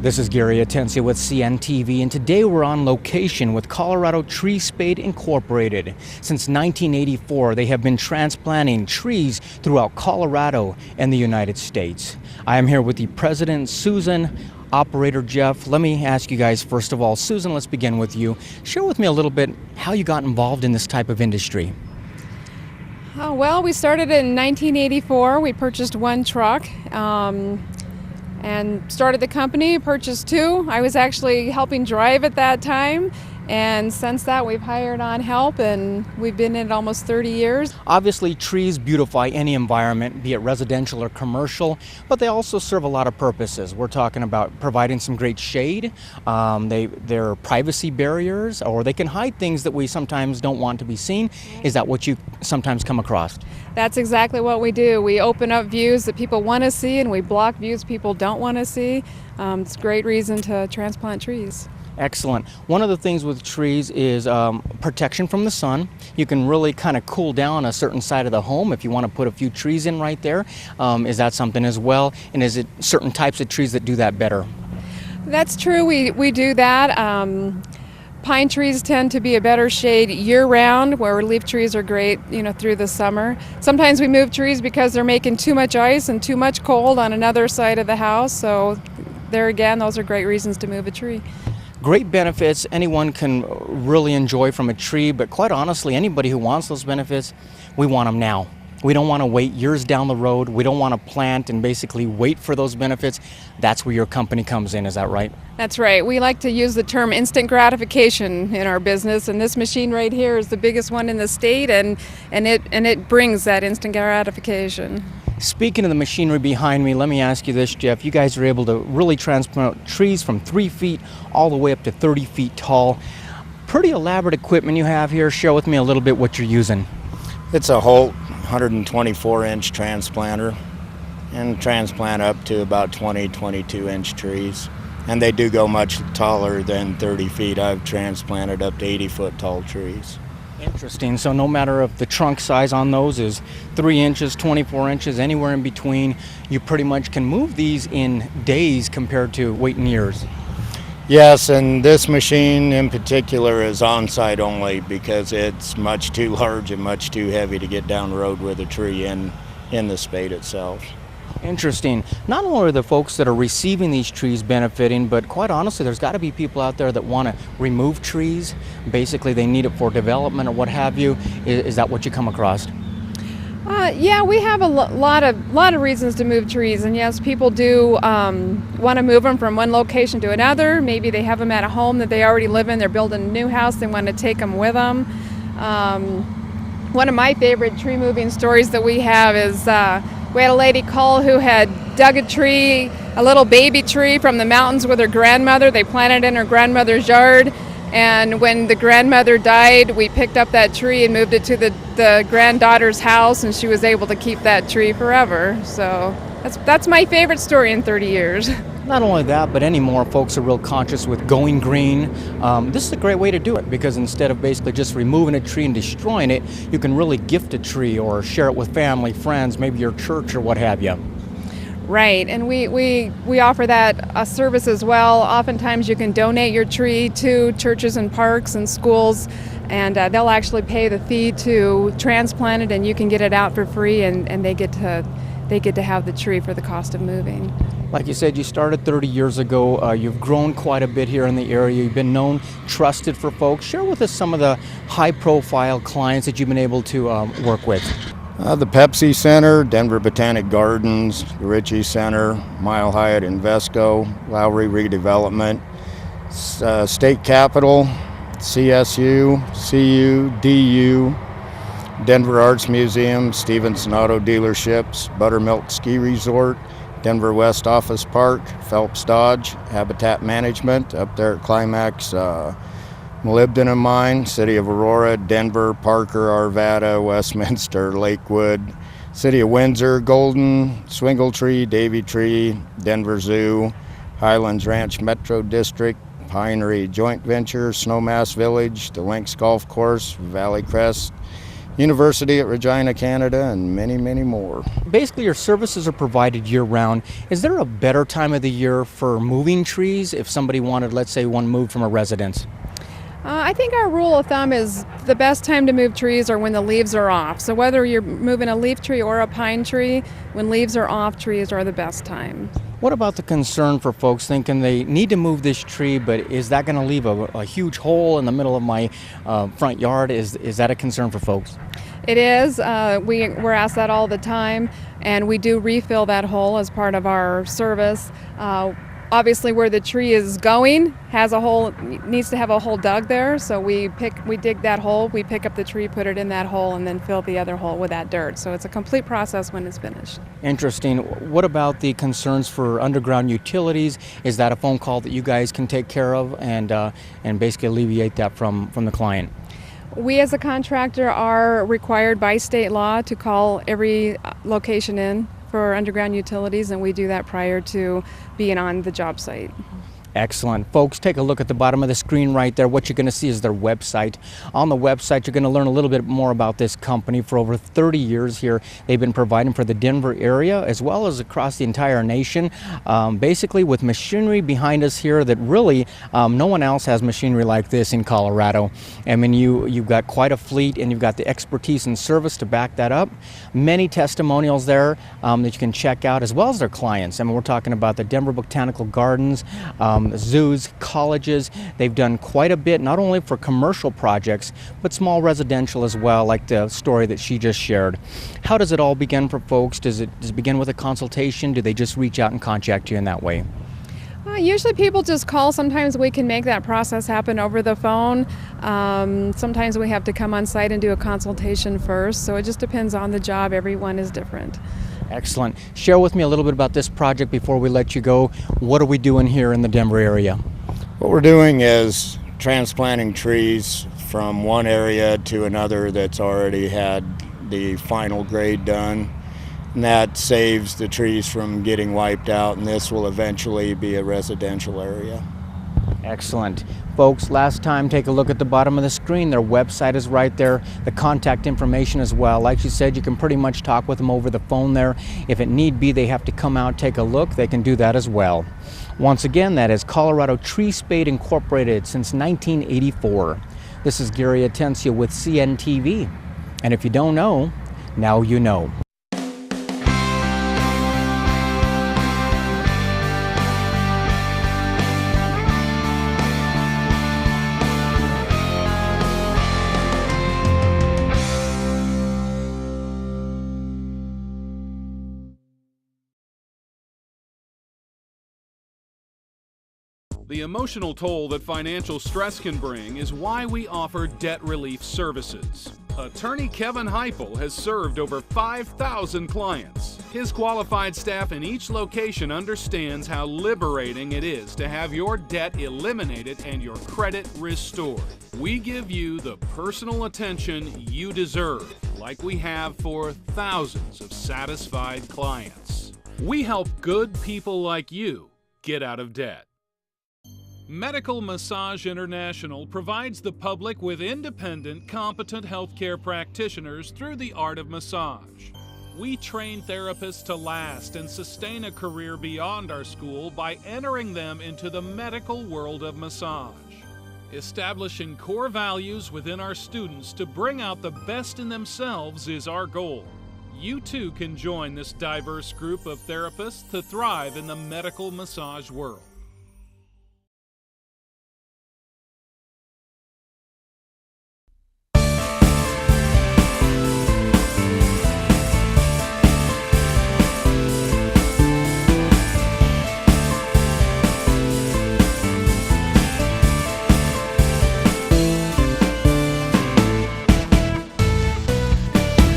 This is Gary Atencia with CNTV, and today we're on location with Colorado Tree Spade Incorporated. Since 1984, they have been transplanting trees throughout Colorado and the United States. I am here with the president, Susan, operator, Jeff. Let me ask you guys, first of all, Susan, let's begin with you. Share with me a little bit how you got involved in this type of industry. Well, we started in 1984. We purchased one truck. And started the company, purchased two. I was actually helping drive at that time, and since that we've hired on help, and we've been in it almost 30 years. Obviously, trees beautify any environment, be it residential or commercial, but they also serve a lot of purposes. We're talking about providing some great shade. They're privacy barriers, or they can hide things that we sometimes don't want to be seen. Is that what you sometimes come across? That's exactly what we do. We open up views that people want to see, and we block views people don't want to see. It's a great reason to transplant trees. Excellent. One of the things with trees is protection from the sun. You can really kind of cool down a certain side of the home if you want to put a few trees in right there. Is that something as well? And is it certain types of trees that do that better? That's true. We do that. Pine trees tend to be a better shade year-round, where leaf trees are great, through the summer. Sometimes we move trees because they're making too much ice and too much cold on another side of the house. So there again, those are great reasons to move a tree. Great benefits anyone can really enjoy from a tree, but quite honestly, anybody who wants those benefits, we want them now. We don't want to wait years down the road. We don't want to plant and basically wait for those benefits. That's where your company comes in, is that right? That's right. We like to use the term instant gratification in our business, and this machine right here is the biggest one in the state, and it brings that instant gratification. Speaking of the machinery behind me, let me ask you this, Jeff. You guys are able to really transplant trees from 3 feet all the way up to 30 feet tall. Pretty elaborate equipment you have here. Share with me a little bit what you're using. It's a Holt 124-inch transplanter, and transplant up to about 22-inch trees. And they do go much taller than 30 feet. I've transplanted up to 80-foot tall trees. Interesting. So no matter if the trunk size on those is 3 inches, 24 inches, anywhere in between, you pretty much can move these in days compared to waiting years. Yes, and this machine in particular is on-site only because it's much too large and much too heavy to get down the road with a tree in the spade itself. Interesting. Not only are the folks that are receiving these trees benefiting, but quite honestly, there's got to be people out there that want to remove trees. Basically, they need it for development or what have you. Is that what you come across? Yeah, we have a lot of reasons to move trees, and yes, people do want to move them from one location to another. Maybe they have them at a home that they already live in. They're building a new house. They want to take them with them. One of my favorite tree moving stories that we have is we had a lady call who had dug a tree, a little baby tree from the mountains with her grandmother. They planted it in her grandmother's yard. And when the grandmother died, we picked up that tree and moved it to the granddaughter's house, and she was able to keep that tree forever. So that's my favorite story in 30 years. Not only that, but any more folks are real conscious with going green. This is a great way to do it, because instead of basically just removing a tree and destroying it, you can really gift a tree or share it with family, friends, maybe your church or what have you. Right, and we offer that service as well. Oftentimes you can donate your tree to churches and parks and schools, and they'll actually pay the fee to transplant it, and you can get it out for free, and they get to have the tree for the cost of moving. Like you said, you started 30 years ago. You've grown quite a bit here in the area. You've been known, trusted for folks. Share with us some of the high-profile clients that you've been able to work with. The Pepsi Center, Denver Botanic Gardens, the Ritchie Center, Mile Hyatt Invesco, Lowry Redevelopment, State Capitol, CSU, CU, DU, Denver Arts Museum, Stevenson Auto Dealerships, Buttermilk Ski Resort, Denver West Office Park, Phelps Dodge, Habitat Management up there at Climax, molybdenum mine, City of Aurora, Denver, Parker, Arvada, Westminster, Lakewood, City of Windsor, Golden, Swingletree, Davy Tree, Denver Zoo, Highlands Ranch Metro District, Pinery Joint Venture, Snowmass Village, the Lynx Golf Course, Valley Crest, University at Regina, Canada, and many, many more. Basically, your services are provided year-round. Is there a better time of the year for moving trees if somebody wanted, let's say, one moved from a residence? I think our rule of thumb is the best time to move trees are when the leaves are off. So whether you're moving a leaf tree or a pine tree, when leaves are off, trees are the best time. What about the concern for folks thinking they need to move this tree, but is that going to leave a huge hole in the middle of my front yard? Is that a concern for folks? It is. We're asked that all the time, and we do refill that hole as part of our service. Obviously, where the tree is going has a hole, needs to have a hole dug there. So we dig that hole, we pick up the tree, put it in that hole, and then fill the other hole with that dirt. So it's a complete process when it's finished. Interesting. What about the concerns for underground utilities? Is that a phone call that you guys can take care of and basically alleviate that from the client? We as a contractor are required by state law to call every location in for underground utilities, and we do that prior to being on the job site. Excellent. Folks, take a look at the bottom of the screen right there. What you're going to see is their website. On the website, you're going to learn a little bit more about this company. For over 30 years here, they've been providing for the Denver area as well as across the entire nation, basically with machinery behind us here that really no one else has machinery like this in Colorado. I mean, you've got quite a fleet and you've got the expertise and service to back that up. Many testimonials there that you can check out, as well as their clients. I mean, we're talking about the Denver Botanical Gardens, zoos, colleges. They've done quite a bit, not only for commercial projects, but small residential as well, like the story that she just shared. How does it all begin for folks? Does it begin with a consultation? Do they just reach out and contact you in that way? Usually people just call. Sometimes we can make that process happen over the phone. Sometimes we have to come on site and do a consultation first. So it just depends on the job. Everyone is different. Excellent. Share with me a little bit about this project before we let you go. What are we doing here in the Denver area? What we're doing is transplanting trees from one area to another that's already had the final grade done. And that saves the trees from getting wiped out, and this will eventually be a residential area. Excellent. Folks, last time, take a look at the bottom of the screen. Their website is right there, the contact information as well. Like she said, you can pretty much talk with them over the phone there. If it need be, they have to come out, take a look, they can do that as well. Once again, that is Colorado Tree Spade Incorporated since 1984. This is Gary Atencio with CNTV. And if you don't know, now you know. The emotional toll that financial stress can bring is why we offer debt relief services. Attorney Kevin Heipel has served over 5,000 clients. His qualified staff in each location understands how liberating it is to have your debt eliminated and your credit restored. We give you the personal attention you deserve, like we have for thousands of satisfied clients. We help good people like you get out of debt. Medical Massage International provides the public with independent, competent healthcare practitioners through the art of massage. We train therapists to last and sustain a career beyond our school by entering them into the medical world of massage. Establishing core values within our students to bring out the best in themselves is our goal. You too can join this diverse group of therapists to thrive in the medical massage world.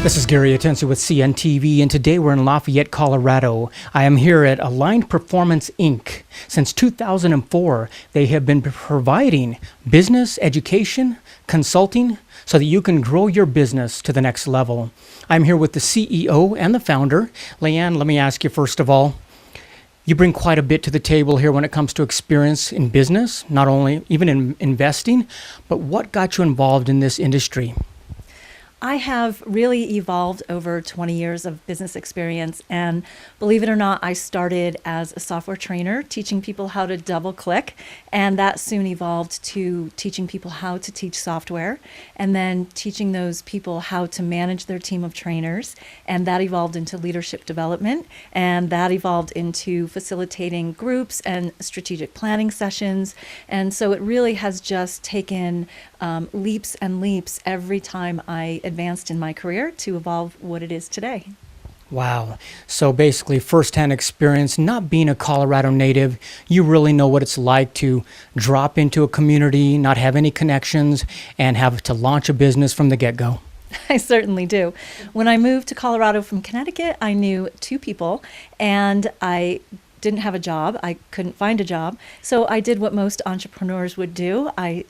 This is Gary Atencio with CNTV, and today we're in Lafayette, Colorado. I am here at Aligned Performance, Inc. Since 2004, they have been providing business, education, consulting, so that you can grow your business to the next level. I'm here with the CEO and the founder. Leanne, let me ask you first of all, you bring quite a bit to the table here when it comes to experience in business, not only even in investing, but what got you involved in this industry? I have really evolved over 20 years of business experience, and believe it or not, I started as a software trainer teaching people how to double click, and that soon evolved to teaching people how to teach software, and then teaching those people how to manage their team of trainers, and that evolved into leadership development, and that evolved into facilitating groups and strategic planning sessions, and so it really has just taken leaps and leaps every time I advanced in my career to evolve what it is today. Wow. So basically, firsthand experience, not being a Colorado native, you really know what it's like to drop into a community, not have any connections, and have to launch a business from the get-go. I certainly do. When I moved to Colorado from Connecticut, I knew 2 people, and I didn't have a job. I couldn't find a job. So I did what most entrepreneurs would do. I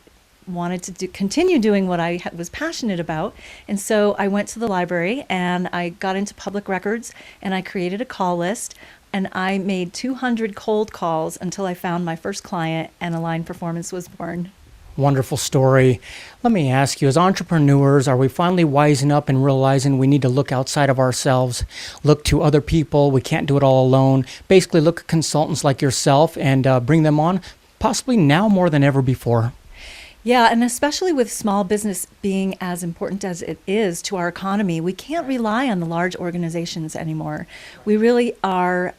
wanted to continue doing what I was passionate about. And so I went to the library and I got into public records and I created a call list, and I made 200 cold calls until I found my first client and Align Performance was born. Wonderful story. Let me ask you, as entrepreneurs, are we finally wising up and realizing we need to look outside of ourselves, look to other people? We can't do it all alone. Basically, look at consultants like yourself and bring them on, possibly now more than ever before. Yeah, and especially with small business being as important as it is to our economy, we can't rely on the large organizations anymore. We really are,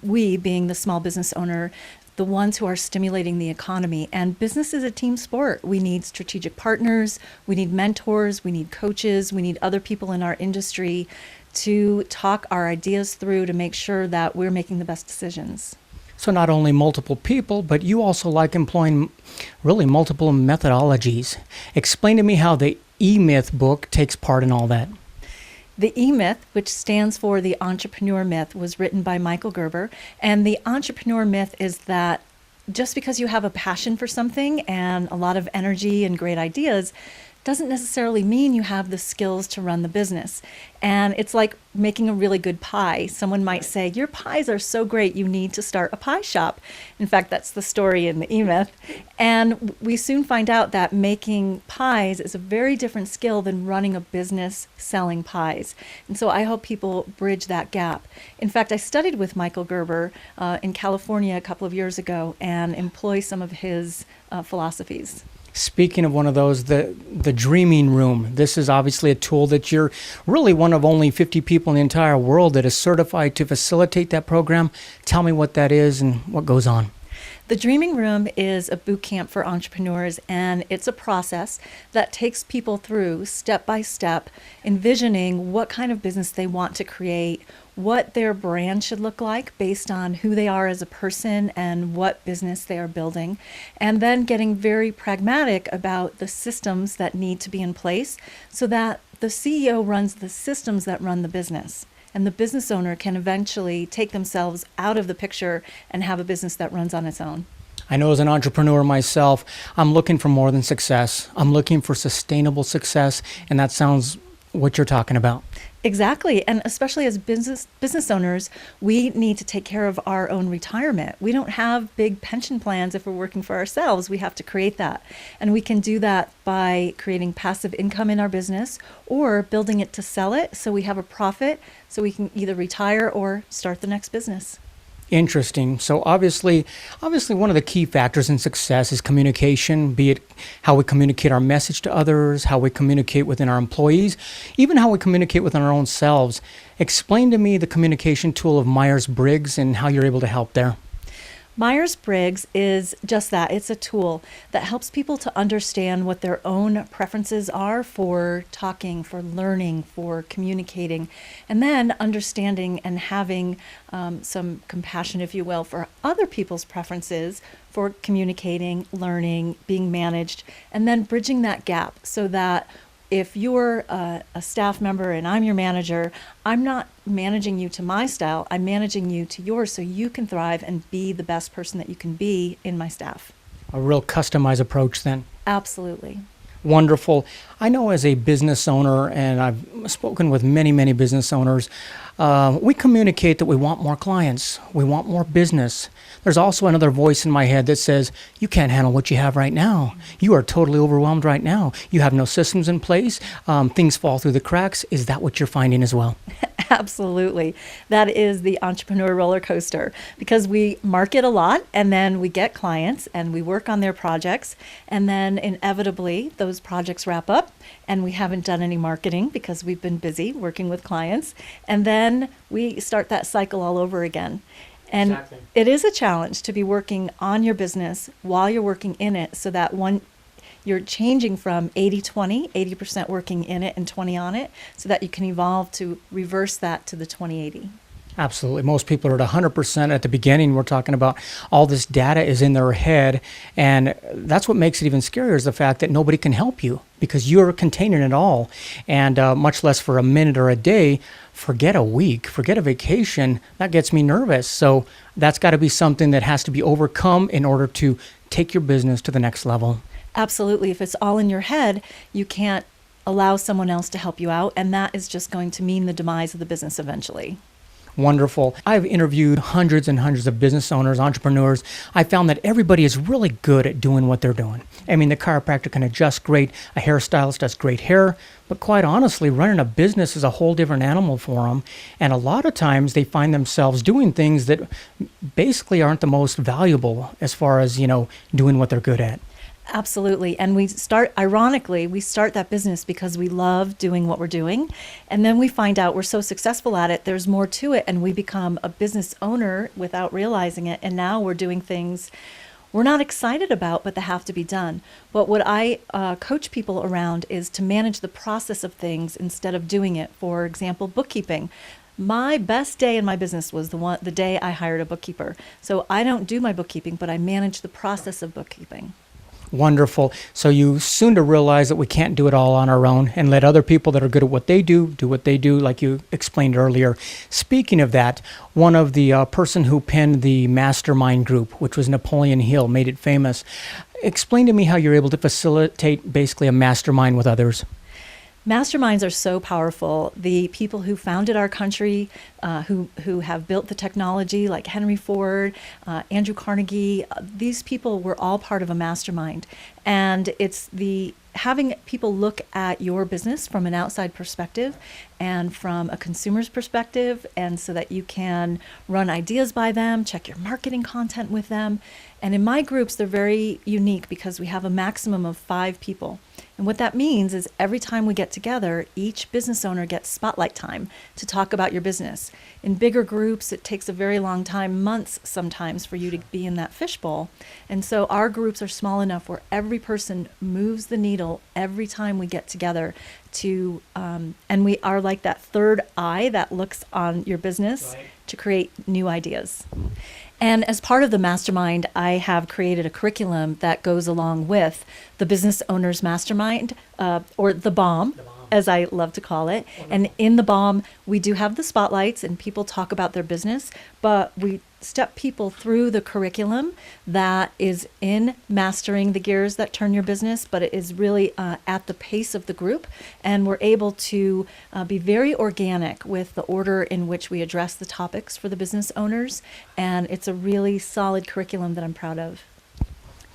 we being the small business owner, the ones who are stimulating the economy. And business is a team sport. We need strategic partners, we need mentors, we need coaches, we need other people in our industry to talk our ideas through to make sure that we're making the best decisions. So not only multiple people, but you also like employing really multiple methodologies. Explain to me how the E-Myth book takes part in all that. The E-Myth, which stands for the Entrepreneur Myth, was written by Michael Gerber. And the Entrepreneur Myth is that just because you have a passion for something and a lot of energy and great ideas doesn't necessarily mean you have the skills to run the business. And it's like making a really good pie. Someone might say, your pies are so great, you need to start a pie shop. In fact, that's the story in the E-Myth. And we soon find out that making pies is a very different skill than running a business selling pies. And so I hope people bridge that gap. In fact, I studied with Michael Gerber in California a couple of years ago and employ some of his philosophies. Speaking of one of those, the dreaming room. This is obviously a tool that you're really one of only 50 people in the entire world that is certified to facilitate that program. Tell me what that is and what goes on. The Dreaming Room is a boot camp for entrepreneurs, and it's a process that takes people through step by step, envisioning what kind of business they want to create, what their brand should look like based on who they are as a person and what business they are building, and then getting very pragmatic about the systems that need to be in place so that the CEO runs the systems that run the business. And the business owner can eventually take themselves out of the picture and have a business that runs on its own. I know as an entrepreneur myself, I'm looking for more than success. I'm looking for sustainable success, and that sounds what you're talking about. Exactly. And especially as business owners, we need to take care of our own retirement. We don't have big pension plans if we're working for ourselves. We have to create that. And we can do that by creating passive income in our business or building it to sell it so we have a profit so we can either retire or start the next business. Interesting. So obviously one of the key factors in success is communication, be it how we communicate our message to others, how we communicate within our employees, even how we communicate within our own selves. Explain to me the communication tool of Myers-Briggs and how you're able to help there. Myers-Briggs is just that. It's a tool that helps people to understand what their own preferences are for talking, for learning, for communicating, and then understanding and having some compassion, if you will, for other people's preferences for communicating, learning, being managed, and then bridging that gap so that if you're a staff member and I'm your manager, I'm not managing you to my style, I'm managing you to yours so you can thrive and be the best person that you can be in my staff. A real customized approach then. Absolutely. Wonderful. I know as a business owner, and I've spoken with many, many business owners, we communicate that we want more clients, we want more business. There's also another voice in my head that says, you can't handle what you have right now. You are totally overwhelmed right now. You have no systems in place. Things fall through the cracks. Is that what you're finding as well? Absolutely. That is the entrepreneur roller coaster, because we market a lot and then we get clients and we work on their projects, and then inevitably those projects wrap up and we haven't done any marketing because we've been busy working with clients, and then we start that cycle all over again. And Exactly. It is a challenge to be working on your business while you're working in it, so that you're changing from 80-20, 80% working in it and 20 on it, so that you can evolve to reverse that to the 20-80. Absolutely. Most people are at 100% at the beginning. We're talking about all this data is in their head. And that's what makes it even scarier, is the fact that nobody can help you because you're containing it all. And much less for a minute or a day, forget a week, forget a vacation. That gets me nervous. So that's got to be something that has to be overcome in order to take your business to the next level. Absolutely. If it's all in your head, you can't allow someone else to help you out. And that is just going to mean the demise of the business eventually. Wonderful. I've interviewed hundreds and hundreds of business owners, entrepreneurs. I found that everybody is really good at doing what they're doing. I mean, the chiropractor can adjust great, a hairstylist does great hair, but quite honestly, running a business is a whole different animal for them. And a lot of times they find themselves doing things that basically aren't the most valuable as far as, doing what they're good at. Absolutely. And ironically, we start that business because we love doing what we're doing. And then we find out we're so successful at it, there's more to it. And we become a business owner without realizing it. And now we're doing things we're not excited about, but that have to be done. But what I coach people around is to manage the process of things instead of doing it. For example, bookkeeping. My best day in my business was the day I hired a bookkeeper. So I don't do my bookkeeping, but I manage the process of bookkeeping. Wonderful. So you soon to realize that we can't do it all on our own and let other people that are good at what they do what they do, like you explained earlier. Speaking of that, one of the person who penned the mastermind group, which was Napoleon Hill, made it famous. Explain to me how you're able to facilitate basically a mastermind with others. Masterminds are so powerful. The people who founded our country, who have built the technology, like Henry Ford, Andrew Carnegie, these people were all part of a mastermind. And it's having people look at your business from an outside perspective and from a consumer's perspective, and so that you can run ideas by them, check your marketing content with them. And in my groups, they're very unique because we have a maximum of 5 people. And what that means is every time we get together, each business owner gets spotlight time to talk about your business. In bigger groups, it takes a very long time, months sometimes, for you to be in that fishbowl. And so our groups are small enough where every person moves the needle every time we get together and we are like that third eye that looks on your business to create new ideas. And as part of the mastermind, I have created a curriculum that goes along with the Business Owners Mastermind, or the BOM, as I love to call it. And in the BOM, we do have the spotlights and people talk about their business, but we step people through the curriculum that is in mastering the gears that turn your business, but it is really at the pace of the group. And we're able to be very organic with the order in which we address the topics for the business owners. And it's a really solid curriculum that I'm proud of.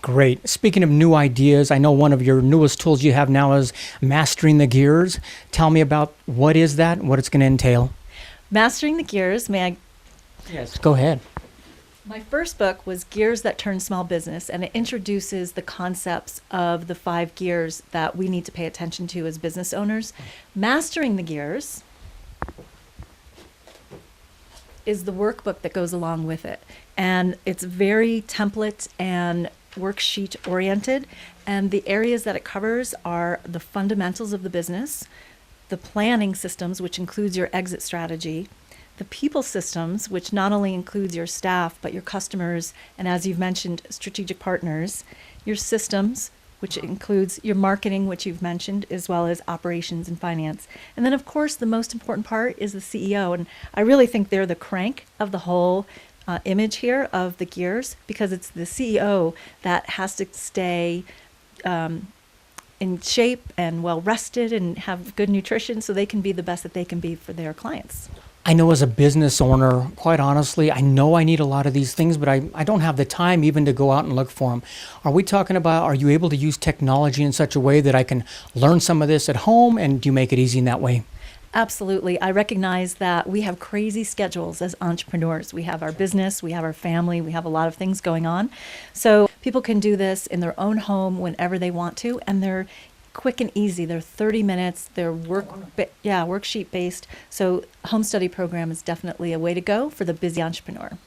Great. Speaking of new ideas, I know one of your newest tools you have now is Mastering the Gears. Tell me about what is that and what it's going to entail. Mastering the Gears, may I? Yes, go ahead. My first book was Gears That Turn Small Business, and it introduces the concepts of the 5 gears that we need to pay attention to as business owners. Mastering the Gears is the workbook that goes along with it. And it's very template and worksheet oriented. And the areas that it covers are the fundamentals of the business, the planning systems, which includes your exit strategy, the people systems, which not only includes your staff, but your customers, and as you've mentioned, strategic partners, your systems, which includes your marketing, which you've mentioned, as well as operations and finance. And then, of course, the most important part is the CEO. And I really think they're the crank of the whole image here of the gears, because it's the CEO that has to stay in shape and well rested and have good nutrition so they can be the best that they can be for their clients. I know as a business owner, quite honestly, I know I need a lot of these things, but I don't have the time even to go out and look for them. Are we talking about, are you able to use technology in such a way that I can learn some of this at home, and do you make it easy in that way? Absolutely. I recognize that we have crazy schedules as entrepreneurs. We have our business, we have our family, we have a lot of things going on. So people can do this in their own home whenever they want to, and they're quick and easy. They're 30 minutes. They're worksheet based. So home study program is definitely a way to go for the busy entrepreneur.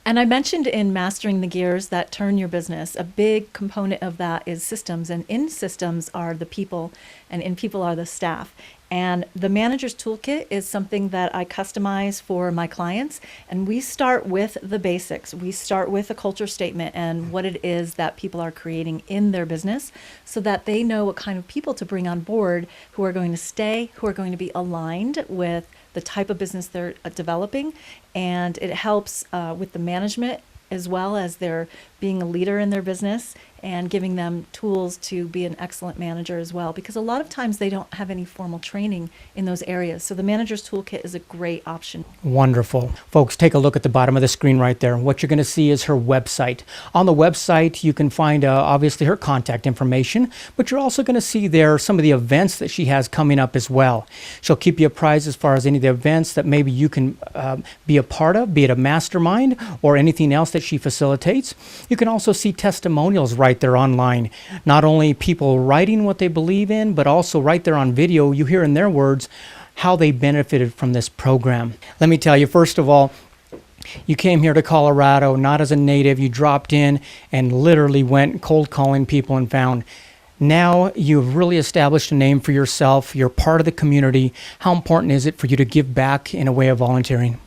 And I mentioned in Mastering the Gears that turn your business, a big component of that is systems. And in systems are the people, and in people are the staff. And the Manager's Toolkit is something that I customize for my clients. And we start with the basics. We start with a culture statement and what it is that people are creating in their business so that they know what kind of people to bring on board who are going to stay, who are going to be aligned with the type of business they're developing. And it helps with the management as well as their being a leader in their business and giving them tools to be an excellent manager as well, because a lot of times they don't have any formal training in those areas. So the Manager's Toolkit is a great option. Wonderful. Folks, take a look at the bottom of the screen right there. What you're going to see is her website. On the website, you can find obviously her contact information, but you're also going to see there some of the events that she has coming up as well. She'll keep you apprised as far as any of the events that maybe you can be a part of, be it a mastermind or anything else that she facilitates. You can also see testimonials right there online. Not only people writing what they believe in, but also right there on video, you hear in their words how they benefited from this program. Let me tell you, first of all, you came here to Colorado not as a native. You dropped in and literally went cold calling people and found. Now you've really established a name for yourself. You're part of the community. How important is it for you to give back in a way of volunteering?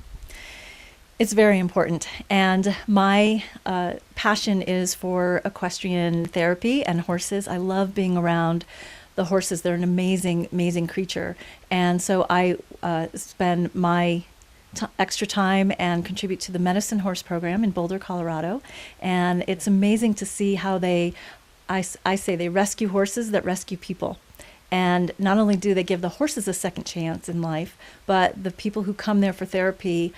It's very important. And my passion is for equestrian therapy and horses. I love being around the horses. They're an amazing, amazing creature. And so I spend my extra time and contribute to the Medicine Horse program in Boulder, Colorado. And it's amazing to see how I say they rescue horses that rescue people. And not only do they give the horses a second chance in life, but the people who come there for therapy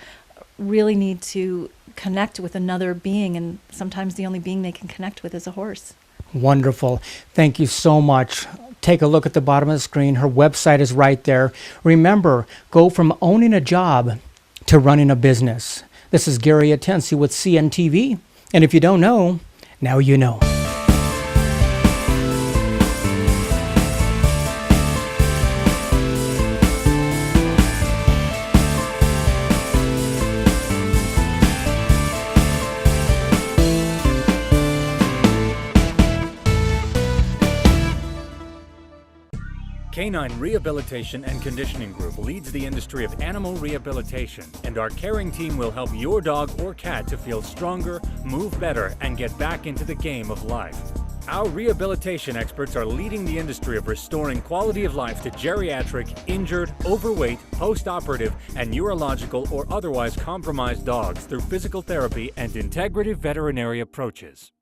really need to connect with another being, and sometimes the only being they can connect with is a horse. Wonderful. Thank you so much. Take a look at the bottom of the screen. Her website is right there. Remember, go from owning a job to running a business. This is Gary Atencio with CNTV, and if you don't know, now you know. Canine Rehabilitation and Conditioning Group leads the industry of animal rehabilitation, and our caring team will help your dog or cat to feel stronger, move better, and get back into the game of life. Our rehabilitation experts are leading the industry of restoring quality of life to geriatric, injured, overweight, post-operative, and neurological or otherwise compromised dogs through physical therapy and integrative veterinary approaches.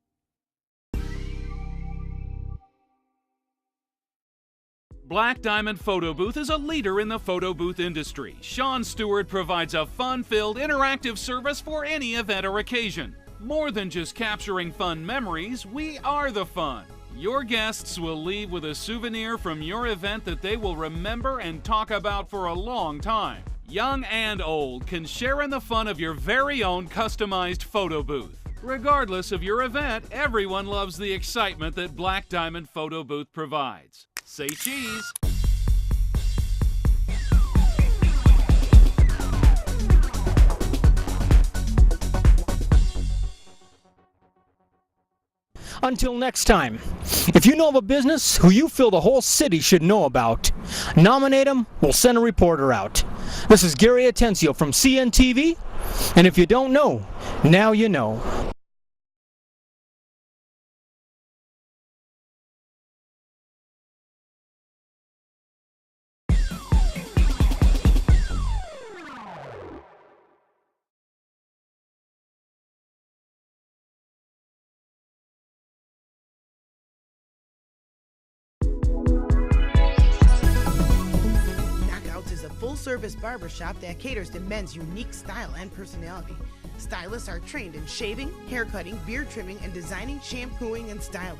Black Diamond Photo Booth is a leader in the photo booth industry. Sean Stewart provides a fun-filled, interactive service for any event or occasion. More than just capturing fun memories, we are the fun. Your guests will leave with a souvenir from your event that they will remember and talk about for a long time. Young and old can share in the fun of your very own customized photo booth. Regardless of your event, everyone loves the excitement that Black Diamond Photo Booth provides. Say cheese. Until next time, if you know of a business who you feel the whole city should know about, nominate them, we'll send a reporter out. This is Gary Atencio from CNTV, and if you don't know, now you know. full-service barbershop that caters to men's unique style and personality. Stylists are trained in shaving, haircutting, beard trimming, and designing, shampooing, and styling.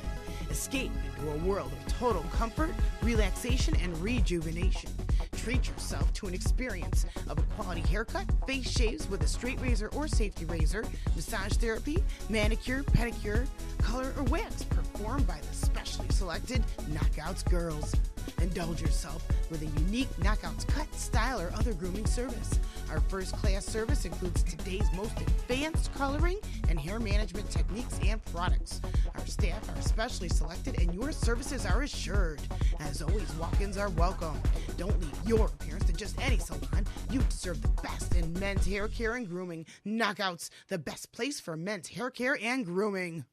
Escape into a world of total comfort, relaxation, and rejuvenation. Treat yourself to an experience of a quality haircut, face shaves with a straight razor or safety razor, massage therapy, manicure, pedicure, color, or wax performed by the specially selected Knockouts girls. Indulge yourself with a unique Knockouts cut, style, or other grooming service. Our first-class service includes today's most advanced coloring and hair management techniques and products. Our staff are specially selected and your services are assured. As always, walk-ins are welcome. Don't leave your appearance to just any salon. You deserve the best in men's hair care and grooming. Knockouts, the best place for men's hair care and grooming.